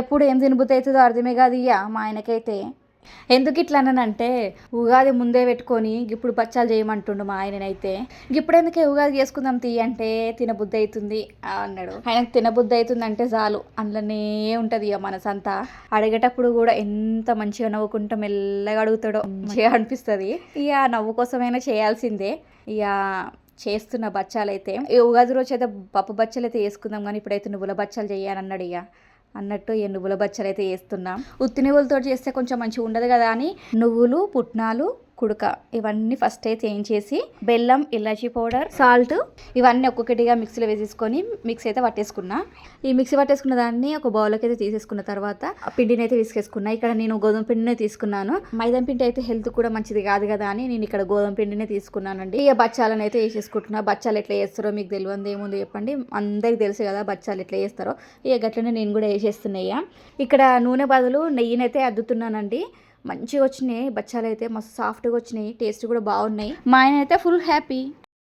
ఎప్పుడు ఏం తినబుద్ధి అవుతుందో అర్థమే కాదు ఇక మా ఆయనకైతే. ఎందుకు ఇట్లా అన్నానంటే ఉగాది ముందే పెట్టుకొని ఇప్పుడు బచ్చాలు చేయమంటుండు మా ఆయననైతే. ఇప్పుడు ఎందుకే ఉగాది చేసుకుందాం అంటే తినబుద్ధి అవుతుంది అన్నాడు. ఆయనకు తినబుద్ధి అవుతుంది అంటే చాలు అందులోనే ఉంటుంది ఇక మనసంతా. అడిగేటప్పుడు కూడా ఎంత మంచిగా నవ్వుకుంటా మెల్లగా అడుగుతాడో మంచిగా అనిపిస్తుంది. ఇక నవ్వు కోసమైనా చేయాల్సిందే. ఇక చేస్తున్న బచ్చాలు అయితే ఈ ఉగాది రోజు అయితే పప్పు బచ్చాలు అయితే వేసుకుందాం, కానీ ఇప్పుడైతే నువ్వుల బచ్చాలు చేయాలన్నాడు. ఇక అన్నట్టు ఈ నువ్వుల బచ్చలు అయితే వేస్తున్నాం. ఉత్తి నువ్వులతో చేస్తే కొంచెం మంచిగా ఉండదు కదా అని నువ్వులు, పుట్నాలు, కుడక ఇవన్నీ ఫస్ట్ అయితే ఏం చేసి బెల్లం, ఇలాచీ పౌడర్, సాల్ట్ ఇవన్నీ ఒక్కొక్కటిగా మిక్సీలో వేసేసుకొని మిక్సీ అయితే పట్టేసుకున్నా. ఈ మిక్సీ పట్టేసుకున్న దాన్ని ఒక బౌల్లోకి అయితే తీసేసుకున్న తర్వాత ఆ పిండిని అయితే విసికేసుకున్నా. ఇక్కడ నేను గోధుమ పిండినే తీసుకున్నాను. మైదా పిండి అయితే హెల్త్ కూడా మంచిది కాదు కదా అని నేను ఇక్కడ గోధుమ పిండినే తీసుకున్నానండి. ఇక బచ్చాలను అయితే వేసేసుకుంటున్నా. బచ్చాలు ఎట్లా చేస్తారో మీకు తెలియదు ఏముంది చెప్పండి, అందరికి తెలుసు కదా బచ్చాలు ఎట్లా చేస్తారో. ఇక గట్లనే నేను కూడా వేసేస్తున్నాయ్యా. ఇక్కడ నూనె బదులు నెయ్యినైతే అద్దుతున్నానండి. మంచిగా వచ్చినాయి బచ్చాలు అయితే, మస్తు సాఫ్ట్గా వచ్చినాయి, టేస్ట్ కూడా బాగున్నాయి. మా ఆయన అయితే ఫుల్ హ్యాపీ.